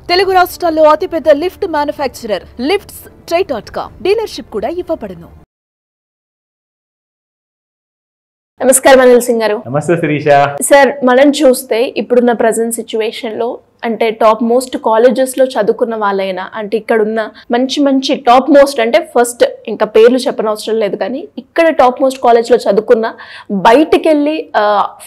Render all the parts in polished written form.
తెలుగు రాష్ట్రాల్లో అతిపెద్ద lift manufacturer lifts ట్రై.com dealership కూడా ఇవ్వబడును. నమస్కారం అనిల్ సింగ్ గారు. నమస్తే శిరీష. సార్, మనం చూస్తే ఇప్పుడున్న ప్రజెంట్ సిచ్యువేషన్ లో అంటే టాప్ మోస్ట్ కాలేజెస్ లో చదువుకున్న వాళ్ళైనా అంటే ఇక్కడ ఉన్న మంచి మంచి టాప్ మోస్ట్ అంటే ఫస్ట్ ఇంకా పేర్లు చెప్పనవసరం లేదు, కానీ ఇక్కడ టాప్ మోస్ట్ కాలేజ్ లో చదువుకున్న బయటికి వెళ్ళి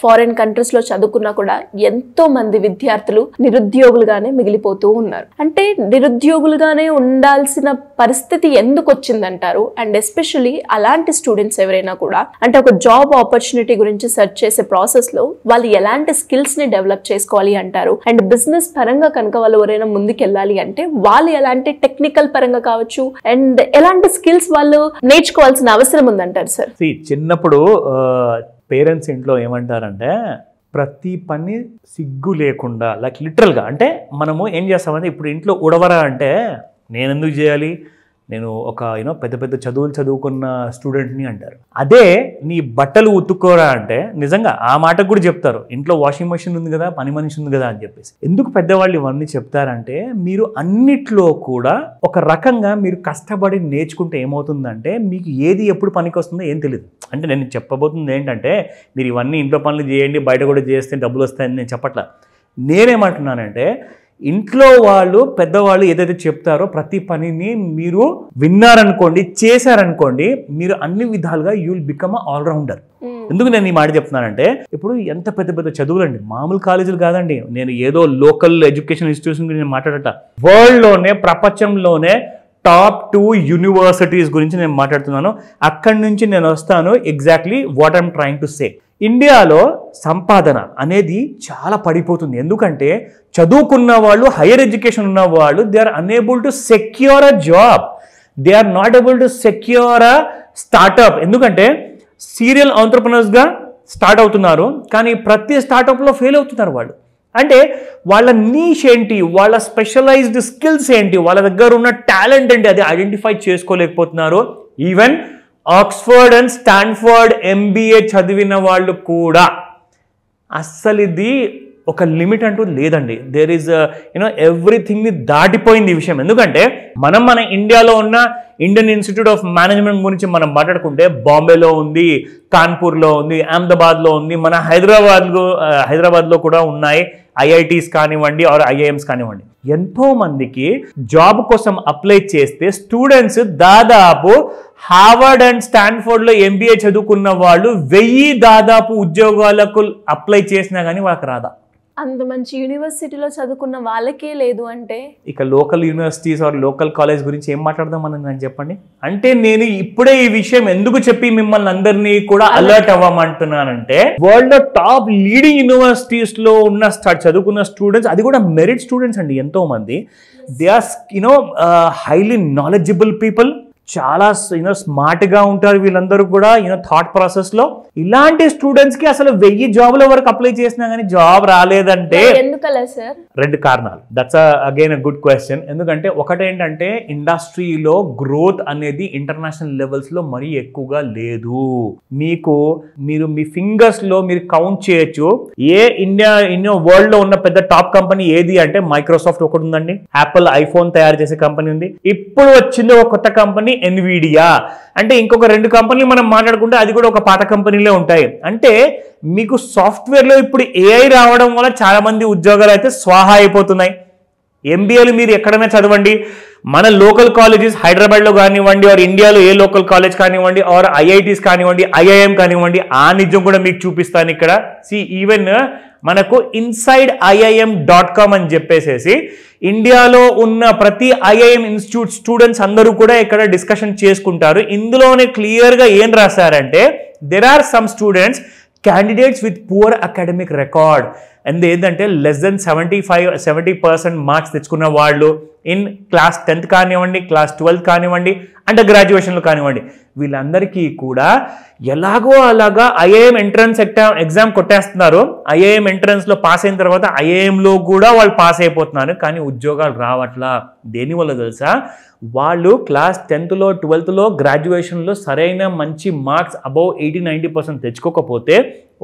ఫారిన్ కంట్రీస్ లో చదువుకున్నా కూడా ఎంతో మంది విద్యార్థులు నిరుద్యోగులుగానే మిగిలిపోతూ ఉన్నారు. అంటే నిరుద్యోగులుగానే ఉండాల్సిన పరిస్థితి ఎందుకు వచ్చిందంటారు? అండ్ ఎస్పెషల్లీ అలాంటి స్టూడెంట్స్ ఎవరైనా కూడా అంటే ఒక జాబ్ ఆపర్చునిటీ గురించి సెర్చ్ చేసే ప్రాసెస్ లో వాళ్ళు ఎలాంటి స్కిల్స్ ని డెవలప్ చేసుకోవాలి అంటారు? అండ్ బిజినెస్ పరంగా కనుక వాళ్ళు ఎవరైనా ముందుకెళ్ళాలి అంటే వాళ్ళు ఎలాంటి టెక్నికల్ పరంగా కావచ్చు అండ్ ఎలాంటి స్కిల్స్ వాళ్ళు నేర్చుకోవాల్సిన అవసరం ఉందంటారు సార్? చిన్నప్పుడు పేరెంట్స్ ఇంట్లో ఏమంటారంటే ప్రతి పని సిగ్గు లేకుండా లైక్ లిటరల్గా అంటే మనము ఏం చేస్తామంటే ఇప్పుడు ఇంట్లో ఉడవరా అంటే నేను ఎందుకు చేయాలి, నేను ఒక పెద్ద పెద్ద చదువులు చదువుకున్న స్టూడెంట్ని అంటారు. అదే నీ బట్టలు ఉతుక్కోరా అంటే నిజంగా ఆ మాటకు కూడా చెప్తారు, ఇంట్లో వాషింగ్ మెషిన్ ఉంది కదా, పని మనిషి ఉంది కదా అని చెప్పేసి. ఎందుకు పెద్దవాళ్ళు ఇవన్నీ చెప్తారంటే మీరు అన్నిట్లో కూడా ఒక రకంగా మీరు కష్టపడి నేర్చుకుంటే ఏమవుతుందంటే మీకు ఏది ఎప్పుడు పనికి వస్తుందో ఏం తెలియదు. అంటే నేను చెప్పబోతుంది ఏంటంటే మీరు ఇవన్నీ ఇంట్లో పనులు చేయండి, బయట కూడా చేస్తే డబ్బులు వస్తాయని నేను చెప్పట్లా. నేనేమంటున్నానంటే ఇంట్లో వాళ్ళు పెద్దవాళ్ళు ఏదైతే చెప్తారో ప్రతి పనిని మీరు విన్నారనుకోండి, చేశారనుకోండి, మీరు అన్ని విధాలుగా యూ విల్ బికమ్ ఆల్రౌండర్. ఎందుకు నేను ఈ మాట చెప్తున్నానంటే ఇప్పుడు ఎంత పెద్ద పెద్ద చదువులండి, మామూలు కాలేజీలు కాదండి. నేను ఏదో లోకల్ ఎడ్యుకేషన్ ఇన్స్టిట్యూషన్ గురించి నేను మాట్లాడట, వరల్డ్లోనే ప్రపంచంలోనే టాప్ 2 యూనివర్సిటీస్ గురించి నేను మాట్లాడుతున్నాను. అక్కడి నుంచి నేను వస్తాను exactly what I'm trying to say. ఇండియాలో సంపాదన అనేది చాలా పడిపోతుంది. ఎందుకంటే చదువుకున్న వాళ్ళు, హైయర్ ఎడ్యుకేషన్ ఉన్న వాళ్ళు they are unable to secure a job, they are not able to secure a startup. ఎందుకంటే సీరియల్ ఆంట్రప్రెనర్స్గా స్టార్ట్ అవుతున్నారు, కానీ ప్రతి స్టార్టప్లో ఫెయిల్ అవుతున్నారు వాళ్ళు. అంటే వాళ్ళ నీష్ ఏంటి, వాళ్ళ స్పెషలైజ్డ్ స్కిల్స్ ఏంటి, వాళ్ళ దగ్గర ఉన్న టాలెంట్ ఏంటి, అది ఐడెంటిఫై చేసుకోలేకపోతున్నారు. Even Oxford and Stanford MBA చదివిన వాళ్ళు కూడా అస్సలు ఇది ఒక లిమిట్ అంటూ లేదండి. దేర్ ఈజ్ ఎవ్రీథింగ్ని దాటిపోయింది ఈ విషయం. ఎందుకంటే మన ఇండియాలో ఉన్న ఇండియన్ ఇన్స్టిట్యూట్ ఆఫ్ మేనేజ్మెంట్ గురించి మనం మాట్లాడుకుంటే బాంబేలో ఉంది, కాన్పూర్లో ఉంది, అహ్మదాబాద్లో ఉంది, మన హైదరాబాద్లో కూడా ఉన్నాయి IITs కానివ్వండి ఆర్ IIMs కానివ్వండి. ఎంతో మందికి జాబ్ కోసం అప్లై చేస్తే స్టూడెంట్స్ దాదాపు హార్వర్డ్ అండ్ స్టాన్ఫోర్డ్లో MBA చదువుకున్న వాళ్ళు 1000 దాదాపు ఉద్యోగాలకు అప్లై చేసినా కానీ వాళ్ళకి రాదా? అంత మంచి యూనివర్సిటీలో చదువుకున్న వాళ్ళకే లేదు అంటే ఇక local universities or local college గురించి ఏం మాట్లాడదాం అని చెప్పండి. అంటే నేను ఇప్పుడే ఈ విషయం ఎందుకు చెప్పి మిమ్మల్ని అందరినీ కూడా అలర్ట్ అవ్వమంటున్నానంటే వరల్డ్ లో టాప్ లీడింగ్ యూనివర్సిటీస్ లో ఉన్న చదువుకున్న స్టూడెంట్స్, అది కూడా మెరిట్ స్టూడెంట్స్ అండి ఎంతో మంది. They are highly knowledgeable people, చాలా స్మార్ట్గా ఉంటారు వీళ్ళందరూ కూడా థాట్ ప్రాసెస్లో. ఇలాంటి స్టూడెంట్స్కి అసలు 1000 జాబుల వరకు అప్లై చేసినా కానీ జాబ్ రాలేదంటే ఎందుకలా సార్? 2 కారణాలు. That's again a good question. ఎందుకంటే ఒకటేంటంటే ఇండస్ట్రీలో గ్రోత్ అనేది ఇంటర్నేషనల్ లెవెల్స్లో మరీ ఎక్కువగా లేదు. మీరు మీ ఫింగర్స్లో మీరు కౌంట్ చేయొచ్చు ఏ ఇండియా వరల్డ్లో ఉన్న పెద్ద టాప్ కంపెనీ ఏది అంటే మైక్రోసాఫ్ట్ ఒకటి ఉందండి, యాపిల్ ఐఫోన్ తయారు చేసే కంపెనీ ఉంది, ఇప్పుడు వచ్చింది ఒక కొత్త కంపెనీ ఎన్విడియా. అంటే ఇంకొక 2 కంపెనీలు మనం మాట్లాడుకుంటే అది కూడా ఒక పాత కంపెనీలే ఉంటాయి. అంటే మీకు సాఫ్ట్వేర్లో ఇప్పుడు AI రావడం వల్ల చాలా మంది ఉద్యోగాలు అయితే స్వాహా అయిపోతున్నాయి. MBAలు మీరు ఎక్కడైనా చదవండి, మన లోకల్ కాలేజెస్ హైదరాబాద్లో కానివ్వండి ఆర్ ఇండియాలో ఏ లోకల్ కాలేజ్ కానివ్వండి ఆర్ IITs కానివ్వండి, IIM కానివ్వండి, ఆ నిజం కూడా మీకు చూపిస్తాను ఇక్కడ. ఈవెన్ మనకు InsideIIM.com అని చెప్పేసేసి ఇండియాలో ఉన్న ప్రతి IIM ఇన్స్టిట్యూట్ స్టూడెంట్స్ అందరూ కూడా ఇక్కడ డిస్కషన్ చేసుకుంటారు. ఇందులోనే క్లియర్గా ఏం రాశారంటే there are some students candidates with poor academic record and ఏంటంటే less than 70% మార్క్స్ తెచ్చుకున్న వాళ్ళు ఇన్ క్లాస్ 10th కానివ్వండి, క్లాస్ 12th కానివ్వండి, అండర్ గ్రాడ్యుయేషన్లో కానివ్వండి, వీళ్ళందరికీ కూడా ఎలాగో అలాగా IIM ఎంట్రన్స్ ఎగ్జామ్ కొట్టేస్తున్నారు. IIM ఎంట్రన్స్లో పాస్ అయిన తర్వాత IIMలో కూడా వాళ్ళు పాస్ అయిపోతున్నారు, కానీ ఉద్యోగాలు రావట్లా. దేనివల్ల తెలుసా? వాళ్ళు క్లాస్ 10thలో 12thలో గ్రాడ్యుయేషన్లో సరైన మంచి మార్క్స్ అబౌవ్ 80-90% తెచ్చుకోకపోతే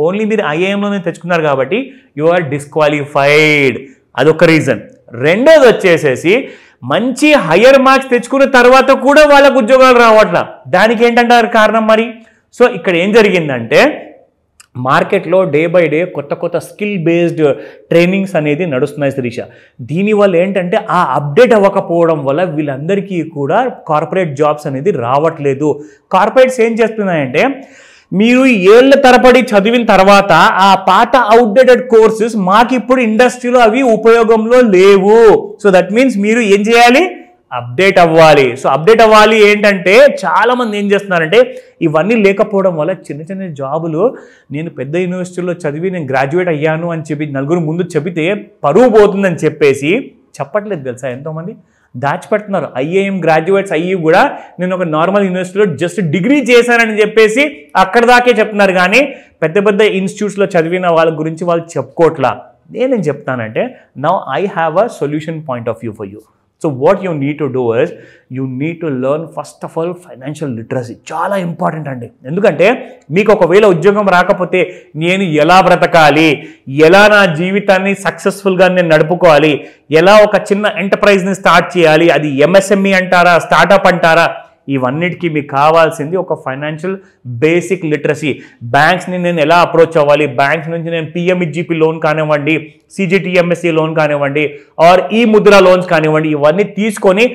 ఓన్లీ మీరు IIMలోనే తెచ్చుకున్నారు కాబట్టి యు ఆర్ డిస్క్వాలిఫైడ్. అదొక రీజన్. రెండోది వచ్చేసేసి మంచి హయ్యర్ మార్క్స్ తెచ్చుకున్న తర్వాత కూడా వాళ్ళకు ఉద్యోగాలు రావట్లా. దానికి ఏంటంటారు కారణం మరి? సో ఇక్కడ ఏం జరిగిందంటే మార్కెట్లో డే బై డే కొత్త స్కిల్ బేస్డ్ ట్రైనింగ్స్ అనేది నడుస్తున్నాయి శిరీష. దీనివల్ల ఏంటంటే ఆ అప్డేట్ అవ్వకపోవడం వల్ల వీళ్ళందరికీ కూడా కార్పొరేట్ జాబ్స్ అనేది రావట్లేదు. కార్పొరేట్స్ ఏం చేస్తున్నాయంటే మీరు ఏళ్ల తరబడి చదివిన తర్వాత ఆ పాత అవుట్డేటెడ్ కోర్సెస్ మాకు ఇప్పుడు ఇండస్ట్రీలో అవి ఉపయోగంలో లేవు. సో దట్ మీన్స్ మీరు ఏం చేయాలి? అప్డేట్ అవ్వాలి. సో అప్డేట్ అవ్వాలి ఏంటంటే చాలా మంది ఏం చేస్తున్నారంటే ఇవన్నీ లేకపోవడం వల్ల చిన్న జాబులు నేను పెద్ద యూనివర్సిటీలో చదివి నేను గ్రాడ్యుయేట్ అయ్యాను అని చెప్పి నలుగురు ముందు చెబితే పరువు పోతుందని చెప్పేసి చెప్పట్లేదు తెలుసా. ఎంతోమంది దాచిపెడుతున్నారు. ఐఏఎం గ్రాడ్యుయేట్స్ అయ్యి కూడా నేను ఒక నార్మల్ యూనివర్సిటీలో జస్ట్ డిగ్రీ చేశానని చెప్పేసి అక్కడ దాకే చెప్తున్నారు. కానీ పెద్ద ఇన్స్టిట్యూట్స్లో చదివిన వాళ్ళ గురించి వాళ్ళు చెప్పుకోవట్లా. నేనేం చెప్తానంటే now I have a solution point of view for you. So what you need to do is you need to learn first of all financial literacy. చాలా ఇంపార్టెంట్ అండి. ఎందుకంటే మీకు ఒకవేళ ఉద్యోగం రాకపోతే నేను ఎలా బ్రతకాలి, ఎలా నా జీవితాన్ని సక్సెస్ఫుల్గా నేను నడుపుకోవాలి, ఎలా ఒక చిన్న ఎంటర్ప్రైజ్ని స్టార్ట్ చేయాలి, అది ఎంఎస్ఎంఈ అంటారా స్టార్టప్ అంటారా, ఇవన్నిటికీ మీకు కావాల్సింది ఒక ఫైనాన్షియల్ బేసిక్ లిటరసీ. బ్యాంక్స్ని నేను ఎలా అప్రోచ్ అవ్వాలి, బ్యాంక్స్ నుంచి నేను పిఎంఈజీపీ లోన్ కానివ్వండి, సిజిటిఎంఎస్సి లోన్ కానివ్వండి, ఆర్ ఈ ముద్ర లోన్స్ కానివ్వండి, ఇవన్నీ తీసుకొని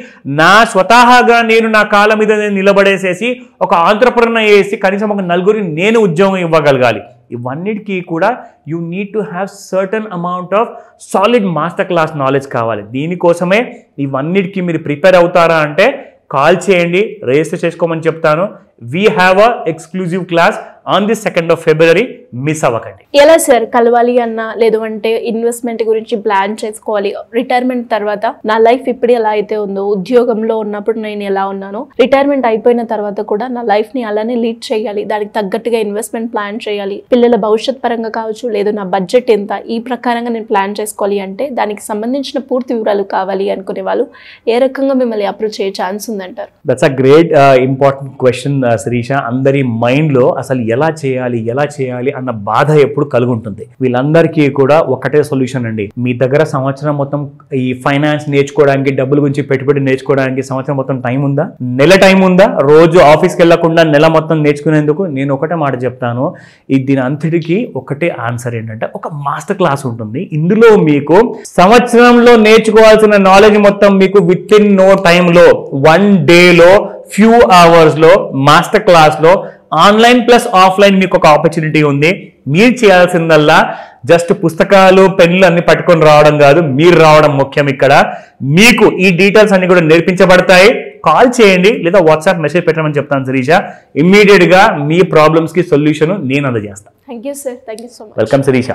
నా స్వతహాగా నేను నా కాళ్ళ మీద నేను నిలబడేసేసి ఒక ఆంట్రప్రెన్యూర్ చేసి కనీసం ఒక నలుగురికి నేను ఉద్యోగం ఇవ్వగలగాలి. ఇవన్నిటికీ కూడా you need to have certain amount of solid master class knowledge కావాలి. దీనికోసమే ఇవన్నిటికీ మీరు ప్రిపేర్ అవుతారా అంటే కాల్ చేయండి, రిజిస్టర్ చేసుకోమని చెప్తాను. We have a exclusive class on the 2nd of February. Miss అవ్వకండి. ఎలా సార్ కలవాలి అన్నా, లేదు అంటే ఇన్వెస్ట్మెంట్ గురించి ప్లాన్ చేసుకోవాలి, రిటైర్మెంట్ తర్వాత నా లైఫ్ ఇప్పుడు ఎలా అయితే ఉందో, ఉద్యోగంలో ఉన్నప్పుడు నేను ఎలా ఉన్నానో, రిటైర్మెంట్ అయిపోయిన తర్వాత కూడా నా లైఫ్ ని అలానే లీడ్ చేయాలి, దానికి తగ్గట్టుగా ఇన్వెస్ట్మెంట్ ప్లాన్ చేయాలి, పిల్లల భవిష్యత్ పరంగా కావచ్చు, లేదు నా బడ్జెట్ ఎంత, ఈ ప్రకారంగా నేను ప్లాన్ చేసుకోవాలి అంటే దానికి సంబంధించిన పూర్తి వివరాలు కావాలి అనుకునే వాళ్ళు ఏ రకంగా మిమ్మల్ని అప్రోచ్ అయ్యే ఛాన్స్ ఉందంటారు? That's a great important question Shirisha. అందరి మైండ్లో అసలు ఎలా చేయాలి అన్న బాధ ఎప్పుడు కలుగుంటుంది. వీళ్ళందరికీ కూడా ఒకటే సొల్యూషన్ అండి. మీ దగ్గర సంవత్సరం మొత్తం ఈ ఫైనాన్స్ నేర్చుకోవడానికి, డబ్బుల గురించి పెట్టుబడి నేర్చుకోవడానికి సంవత్సరం మొత్తం టైం ఉందా? నెల టైం ఉందా? రోజు ఆఫీస్కి వెళ్లకుండా నెల మొత్తం నేర్చుకునేందుకు? నేను ఒకటే మాట చెప్తాను, దీని అంతటికి ఒకటే ఆన్సర్ ఏంటంటే ఒక మాస్టర్ క్లాస్ ఉంటుంది. ఇందులో మీకు సంవత్సరంలో నేర్చుకోవాల్సిన నాలెడ్జ్ మొత్తం మీకు విత్ ఇన్ నో టైంలో, 1 డేలో, ఫ్యూ అవర్స్లో మాస్టర్ క్లాస్లో ఆన్లైన్ ప్లస్ ఆఫ్లైన్ మీకు ఒక ఆపర్చునిటీ ఉంది. మీరు చేయాల్సిందల్లా జస్ట్ పుస్తకాలు పెన్నులు అన్ని పట్టుకొని రావడం కాదు, మీరు రావడం ముఖ్యం. ఇక్కడ మీకు ఈ డీటెయిల్స్ అన్ని కూడా నేర్పించబడతాయి. కాల్ చేయండి లేదా వాట్సాప్ మెసేజ్ పెట్టమని చెప్తాను శిరీష. ఇమ్మీడియట్ గా మీ ప్రాబ్లమ్స్ కి సొల్యూషన్ నేను అందజేస్తాను. Thank you sir. Thank you so much. Welcome Sirisha.